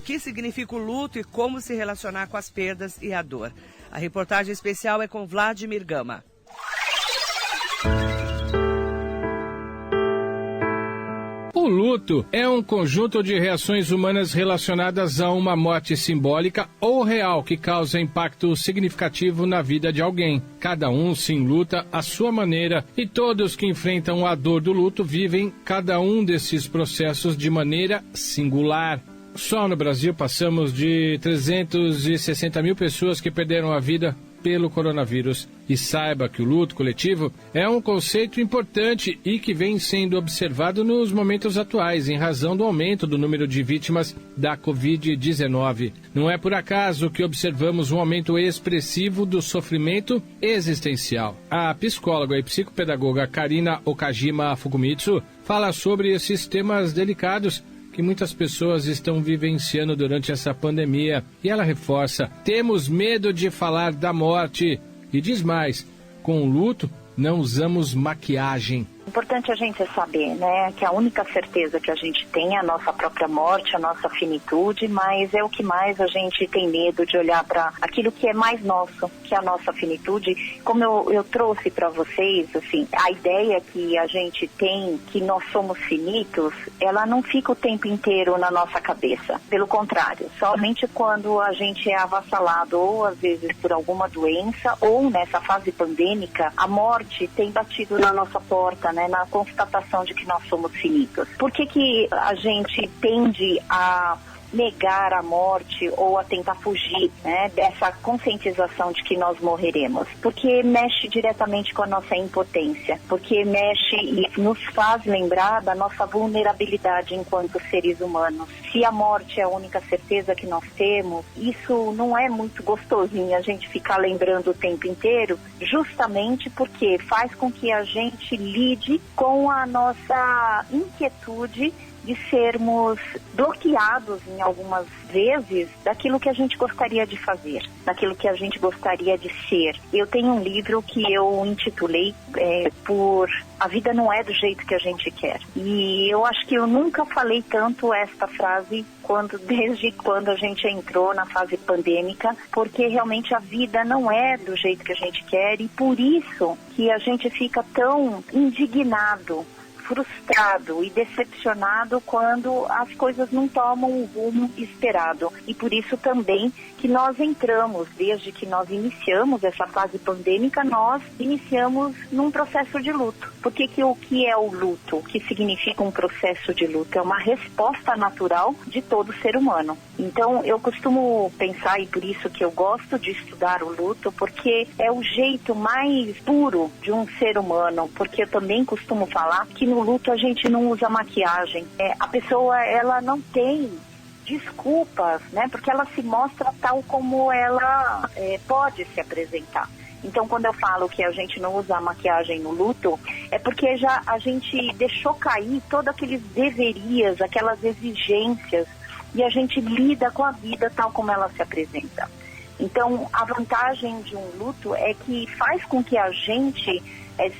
que significa o luto e como se relacionar com as perdas e a dor. A reportagem especial é com Vladimir Gama. O luto é um conjunto de reações humanas relacionadas a uma morte simbólica ou real que causa impacto significativo na vida de alguém. Cada um se enluta à sua maneira e todos que enfrentam a dor do luto vivem cada um desses processos de maneira singular. Só no Brasil passamos de 360 mil pessoas que perderam a vida pelo coronavírus. E saiba que o luto coletivo é um conceito importante e que vem sendo observado nos momentos atuais em razão do aumento do número de vítimas da Covid-19. Não é por acaso que observamos um aumento expressivo do sofrimento existencial. A psicóloga e psicopedagoga Karina Okajima Fukumitsu fala sobre esses temas delicados que muitas pessoas estão vivenciando durante essa pandemia. E ela reforça: temos medo de falar da morte. E diz mais: com o luto, não usamos maquiagem. Importante a gente saber, né, que a única certeza que a gente tem é a nossa própria morte, a nossa finitude, mas é o que mais a gente tem medo de olhar para aquilo que é mais nosso, que é a nossa finitude. Como eu trouxe para vocês, assim, a ideia que a gente tem que nós somos finitos, ela não fica o tempo inteiro na nossa cabeça. Pelo contrário, somente quando a gente é avassalado ou às vezes por alguma doença ou nessa fase pandêmica, a morte tem batido na nossa porta, né, na constatação de que nós somos finitos. Por que a gente tende a negar a morte ou a tentar fugir, né, dessa conscientização de que nós morreremos? Porque mexe diretamente com a nossa impotência, porque mexe e nos faz lembrar da nossa vulnerabilidade enquanto seres humanos. Se a morte é a única certeza que nós temos, isso não é muito gostosinho a gente ficar lembrando o tempo inteiro, justamente porque faz com que a gente lide com a nossa inquietude de sermos bloqueados em algumas vezes daquilo que a gente gostaria de fazer, daquilo que a gente gostaria de ser. Eu tenho um livro que eu intitulei por A Vida Não É Do Jeito Que a Gente Quer. E eu acho que eu nunca falei tanto esta frase desde quando a gente entrou na fase pandêmica, porque realmente a vida não é do jeito que a gente quer e por isso que a gente fica tão indignado, frustrado e decepcionado quando as coisas não tomam o rumo esperado. E por isso também que nós entramos, desde que nós iniciamos essa fase pandêmica, nós iniciamos num processo de luto. Porque o que é o luto? O que significa um processo de luto? É uma resposta natural de todo ser humano. Então eu costumo pensar, e por isso que eu gosto de estudar o luto, porque é o jeito mais puro de um ser humano, porque eu também costumo falar que no luto a gente não usa maquiagem. A pessoa, ela não tem desculpas, né? Porque ela se mostra tal como ela pode se apresentar. Então, quando eu falo que a gente não usa maquiagem no luto, é porque já a gente deixou cair todos aqueles deverias, aquelas exigências, e a gente lida com a vida tal como ela se apresenta. Então, a vantagem de um luto é que faz com que a gente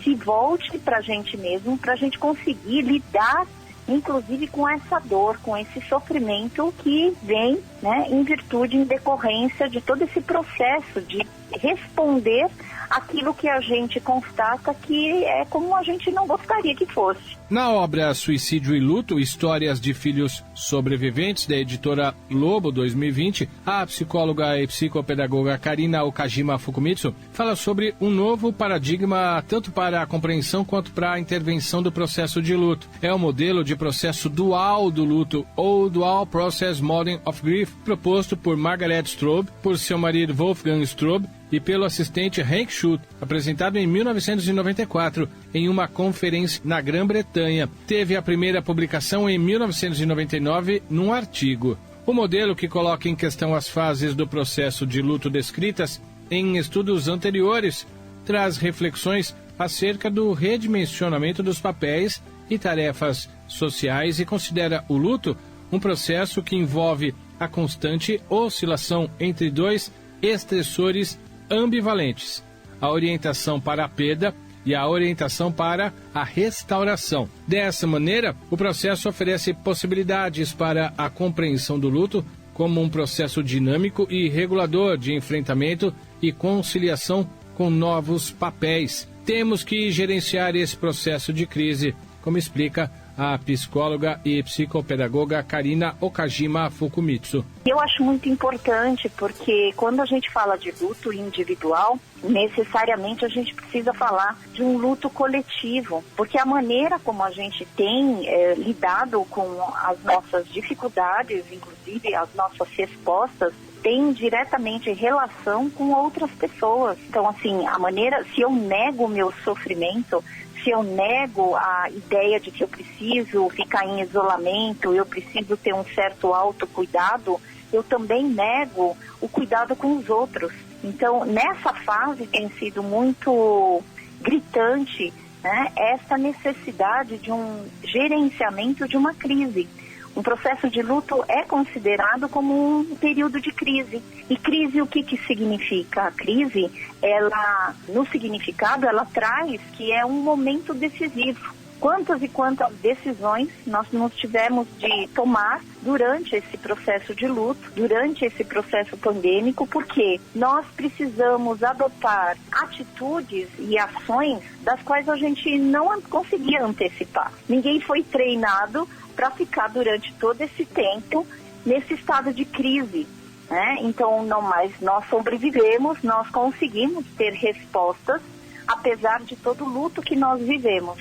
se volte para a gente mesmo, para a gente conseguir lidar, inclusive, com essa dor, com esse sofrimento que vem, né, em virtude, em decorrência de todo esse processo de responder aquilo que a gente constata que é como a gente não gostaria que fosse. Na obra Suicídio e Luto, Histórias de Filhos Sobreviventes, da editora Lobo 2020, a psicóloga e psicopedagoga Karina Okajima Fukumitsu fala sobre um novo paradigma tanto para a compreensão quanto para a intervenção do processo de luto. É o modelo de processo dual do luto, ou Dual Process Model of Grief, proposto por Margaret Straub, por seu marido Wolfgang Straub e pelo assistente Henk Schut, apresentado em 1994 em uma conferência na Grã-Bretanha. Teve a primeira publicação em 1999 num artigo. O modelo, que coloca em questão as fases do processo de luto descritas em estudos anteriores, traz reflexões acerca do redimensionamento dos papéis e tarefas sociais e considera o luto um processo que envolve a constante oscilação entre dois estressores ambivalentes: a orientação para a perda e a orientação para a restauração. Dessa maneira, o processo oferece possibilidades para a compreensão do luto como um processo dinâmico e regulador de enfrentamento e conciliação com novos papéis. Temos que gerenciar esse processo de crise, como explica a psicóloga e psicopedagoga Karina Okajima Fukumitsu. Eu acho muito importante porque quando a gente fala de luto individual, necessariamente a gente precisa falar de um luto coletivo, porque a maneira como a gente tem lidado com as nossas dificuldades, inclusive as nossas respostas, tem diretamente relação com outras pessoas. Então, assim, a maneira, se eu nego o meu sofrimento, se eu nego a ideia de que eu preciso ficar em isolamento, eu preciso ter um certo autocuidado, eu também nego o cuidado com os outros. Então, nessa fase tem sido muito gritante, né, essa necessidade de um gerenciamento de uma crise. Um processo de luto é considerado como um período de crise. E crise, o que significa? A crise, ela, no significado, ela traz que é um momento decisivo. Quantas e quantas decisões nós não tivemos de tomar durante esse processo de luto, durante esse processo pandêmico, porque nós precisamos adotar atitudes e ações das quais a gente não conseguia antecipar. Ninguém foi treinado para ficar durante todo esse tempo nesse estado de crise, né? Então, mas nós sobrevivemos, nós conseguimos ter respostas, apesar de todo o luto que nós vivemos.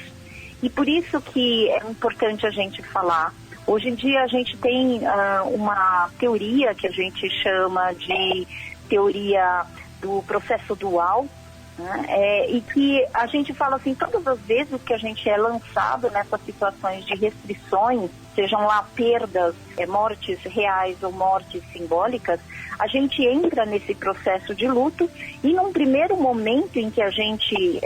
E por isso que é importante a gente falar. Hoje em dia a gente tem uma teoria que a gente chama de teoria do processo dual, né? E que a gente fala assim, todas as vezes que a gente é lançado nessas situações de restrições, sejam lá perdas, mortes reais ou mortes simbólicas, a gente entra nesse processo de luto e num primeiro momento em que a gente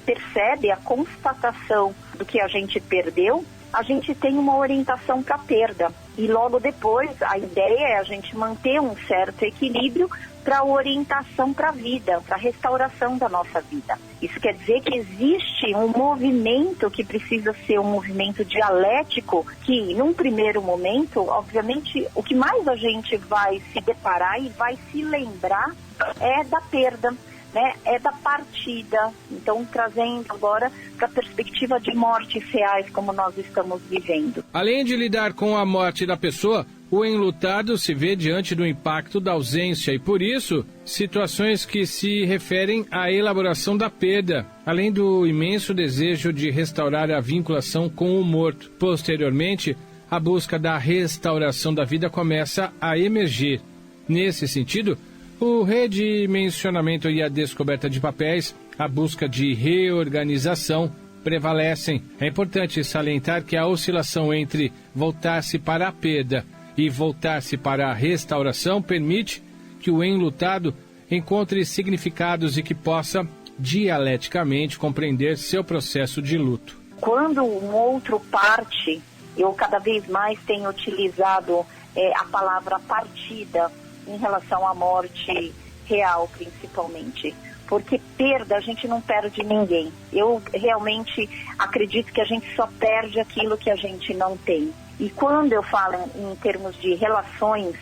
percebe a constatação do que a gente perdeu, a gente tem uma orientação para a perda. E logo depois, a ideia é a gente manter um certo equilíbrio para a orientação para a vida, para a restauração da nossa vida. Isso quer dizer que existe um movimento que precisa ser um movimento dialético, que num primeiro momento, obviamente, o que mais a gente vai se deparar e vai se lembrar é da perda, né? É da partida. Então, trazendo agora para a perspectiva de mortes reais como nós estamos vivendo. Além de lidar com a morte da pessoa, o enlutado se vê diante do impacto da ausência e, por isso, situações que se referem à elaboração da perda, além do imenso desejo de restaurar a vinculação com o morto. Posteriormente, a busca da restauração da vida começa a emergir. Nesse sentido, o redimensionamento e a descoberta de papéis, a busca de reorganização, prevalecem. É importante salientar que a oscilação entre voltar-se para a perda e voltar-se para a restauração permite que o enlutado encontre significados e que possa dialeticamente compreender seu processo de luto. Quando um outro parte, eu cada vez mais tenho utilizado a palavra partida em relação à morte real, principalmente. Porque perda, a gente não perde ninguém. Eu realmente acredito que a gente só perde aquilo que a gente não tem. E quando eu falo em termos de relações,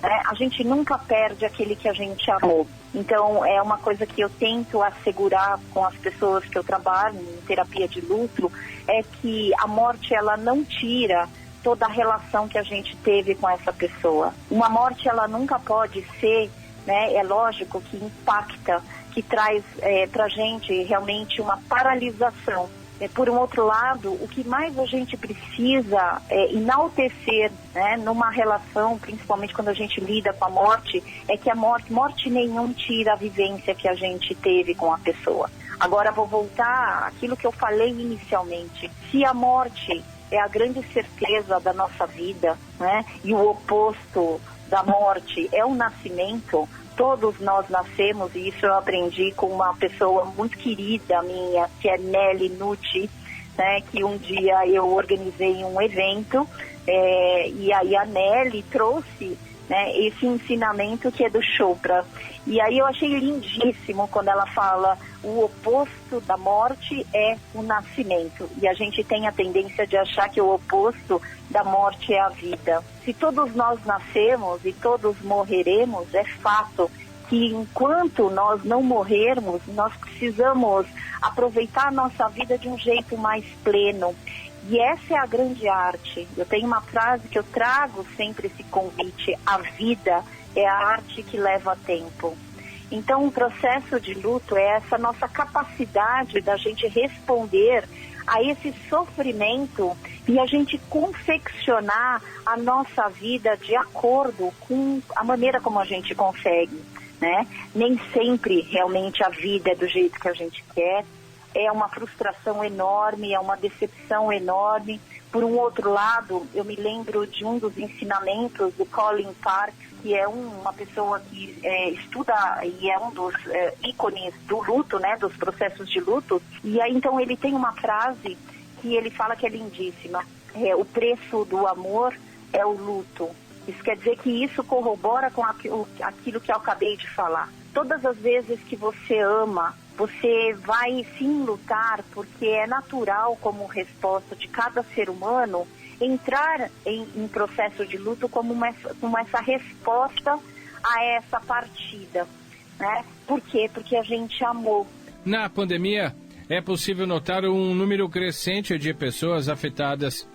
a gente nunca perde aquele que a gente amou. Então, é uma coisa que eu tento assegurar com as pessoas que eu trabalho em terapia de luto, é que a morte, ela não tira toda a relação que a gente teve com essa pessoa. Uma morte, ela nunca pode ser, né, é lógico que impacta, que traz pra gente realmente uma paralisação. Por um outro lado, o que mais a gente precisa enaltecer, né, numa relação, principalmente quando a gente lida com a morte, é que a morte nenhum tira a vivência que a gente teve com a pessoa. Agora vou voltar àquilo que eu falei inicialmente. Se a morte é a grande certeza da nossa vida, né, e o oposto da morte é o nascimento, todos nós nascemos, e isso eu aprendi com uma pessoa muito querida minha, que é Nelly Nucci, né, que um dia eu organizei um evento, e aí a Nelly trouxe né? Esse ensinamento que é do Chopra. E aí eu achei lindíssimo quando ela fala: o oposto da morte é o nascimento. E a gente tem a tendência de achar que o oposto da morte é a vida. Se todos nós nascemos e todos morreremos, é fato que enquanto nós não morrermos, nós precisamos aproveitar a nossa vida de um jeito mais pleno. E essa é a grande arte. Eu tenho uma frase que eu trago sempre esse convite: a vida é a arte que leva tempo. Então, o processo de luto é essa nossa capacidade da gente responder a esse sofrimento e a gente confeccionar a nossa vida de acordo com a maneira como a gente consegue, né? Nem sempre realmente a vida é do jeito que a gente quer. É uma frustração enorme, é uma decepção enorme. Por um outro lado, eu me lembro de um dos ensinamentos do Colin Parkes, que é uma pessoa que estuda e é um dos ícones do luto, né, dos processos de luto. E aí, então, ele tem uma frase que ele fala que é lindíssima. O preço do amor é o luto. Isso quer dizer que isso corrobora com aquilo que eu acabei de falar. Todas as vezes que você ama, você vai sim lutar, porque é natural, como resposta de cada ser humano, entrar em processo de luto como essa resposta a essa partida, né? Por quê? Porque a gente amou. Na pandemia, é possível notar um número crescente de pessoas afetadas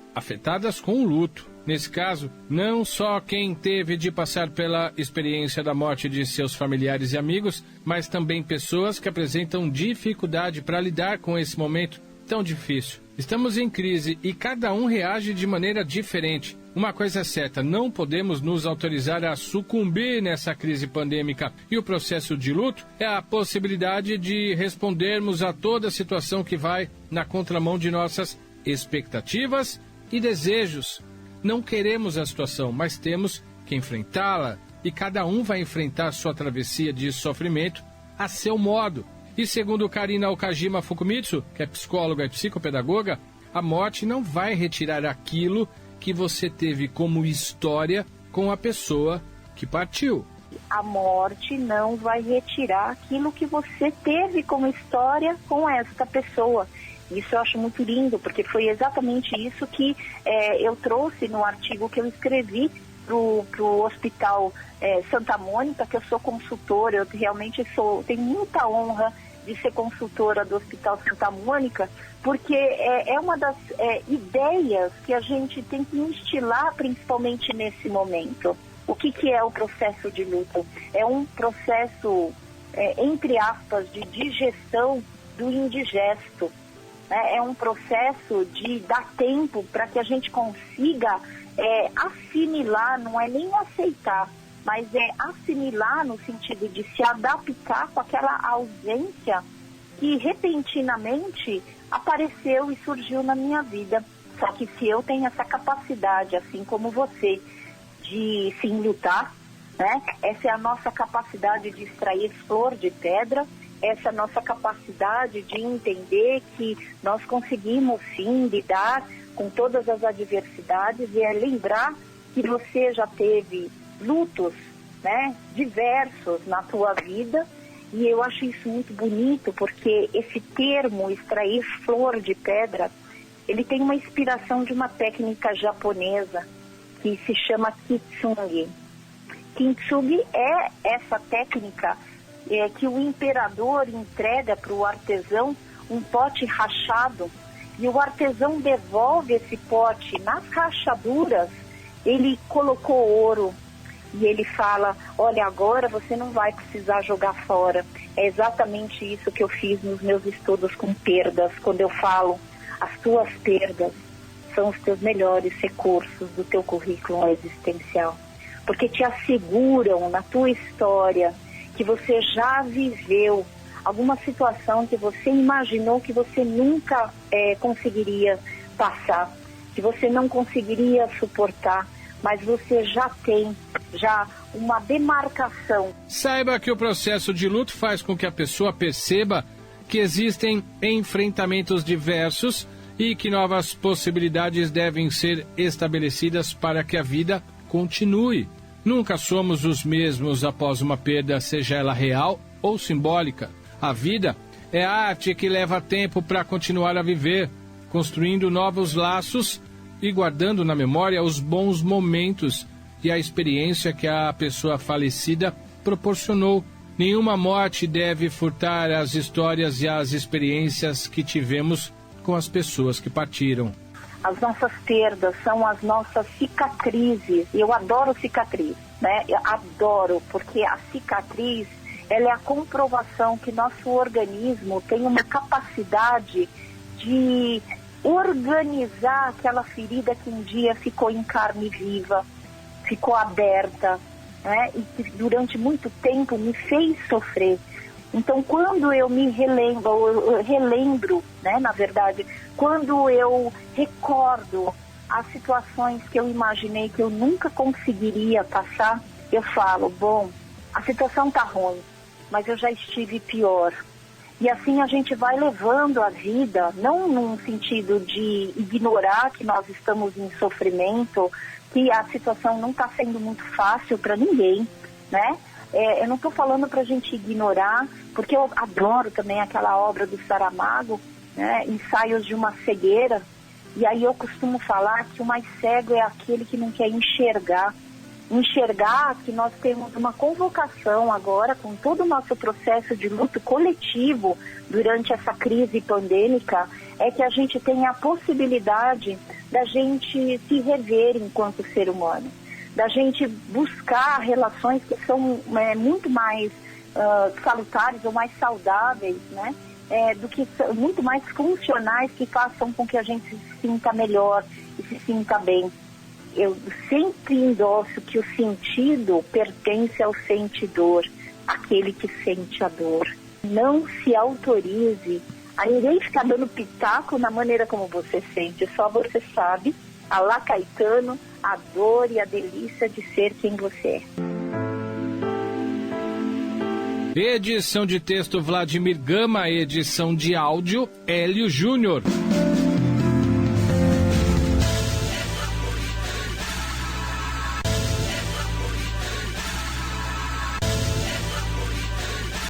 com o luto. Nesse caso, não só quem teve de passar pela experiência da morte de seus familiares e amigos, mas também pessoas que apresentam dificuldade para lidar com esse momento tão difícil. Estamos em crise e cada um reage de maneira diferente. Uma coisa é certa, não podemos nos autorizar a sucumbir nessa crise pandêmica. E o processo de luto é a possibilidade de respondermos a toda situação que vai na contramão de nossas expectativas e desejos. Não queremos a situação, mas temos que enfrentá-la. E cada um vai enfrentar sua travessia de sofrimento a seu modo. E segundo Karina Okajima Fukumitsu, que é psicóloga e psicopedagoga, a morte não vai retirar aquilo que você teve como história com a pessoa que partiu. A morte não vai retirar aquilo que você teve como história com esta pessoa. Isso eu acho muito lindo, porque foi exatamente isso que eu trouxe no artigo que eu escrevi para o Hospital Santa Mônica, que eu sou consultora, eu realmente tenho muita honra de ser consultora do Hospital Santa Mônica, porque é uma das ideias que a gente tem que instilar, principalmente nesse momento. O que é o processo de luto? É um processo, entre aspas, de digestão do indigesto. É um processo de dar tempo para que a gente consiga assimilar, não é nem aceitar, mas é assimilar no sentido de se adaptar com aquela ausência que repentinamente apareceu e surgiu na minha vida. Só que se eu tenho essa capacidade, assim como você, de se enlutar, né? Essa é a nossa capacidade de extrair flor de pedra, essa nossa capacidade de entender que nós conseguimos sim lidar com todas as adversidades e lembrar que você já teve lutos, né, diversos na tua vida, e eu acho isso muito bonito, porque esse termo, extrair flor de pedra, ele tem uma inspiração de uma técnica japonesa que se chama Kintsugi. Kintsugi é essa técnica que o imperador entrega para o artesão um pote rachado, e o artesão devolve esse pote. Nas rachaduras ele colocou ouro e ele fala: olha, agora você não vai precisar jogar fora. É exatamente isso que eu fiz nos meus estudos com perdas, quando eu falo: as tuas perdas são os teus melhores recursos do teu currículo existencial, porque te asseguram na tua história que você já viveu alguma situação que você imaginou que você nunca conseguiria passar, que você não conseguiria suportar, mas você já tem uma demarcação. Saiba que o processo de luto faz com que a pessoa perceba que existem enfrentamentos diversos e que novas possibilidades devem ser estabelecidas para que a vida continue. Nunca somos os mesmos após uma perda, seja ela real ou simbólica. A vida é a arte que leva tempo para continuar a viver, construindo novos laços e guardando na memória os bons momentos e a experiência que a pessoa falecida proporcionou. Nenhuma morte deve furtar as histórias e as experiências que tivemos com as pessoas que partiram. As nossas perdas são as nossas cicatrizes. Eu adoro cicatriz, né? Eu adoro, porque a cicatriz, ela é a comprovação que nosso organismo tem uma capacidade de organizar aquela ferida que um dia ficou em carne viva, ficou aberta, né? E que durante muito tempo me fez sofrer. Então, quando eu me relembro, né, na verdade, quando eu recordo as situações que eu imaginei que eu nunca conseguiria passar, eu falo, bom, a situação tá ruim, mas eu já estive pior. E assim a gente vai levando a vida, não num sentido de ignorar que nós estamos em sofrimento, que a situação não está sendo muito fácil para ninguém, né? Eu não estou falando para a gente ignorar, porque eu adoro também aquela obra do Saramago, né, Ensaios de uma Cegueira, e aí eu costumo falar que o mais cego é aquele que não quer enxergar. Enxergar que nós temos uma convocação agora, com todo o nosso processo de luto coletivo durante essa crise pandêmica, é que a gente tenha a possibilidade da gente se rever enquanto ser humano, da gente buscar relações que são muito mais salutares ou mais saudáveis, né? Do que muito mais funcionais, que façam com que a gente se sinta melhor e se sinta bem. Eu sempre endosso que o sentido pertence ao sentidor, aquele que sente a dor. Não se autorize a ninguém ficar dando pitaco na maneira como você sente, só você sabe, Alá Caetano, a dor e a delícia de ser quem você é. Edição de texto Vladimir Gama, edição de áudio Hélio Júnior.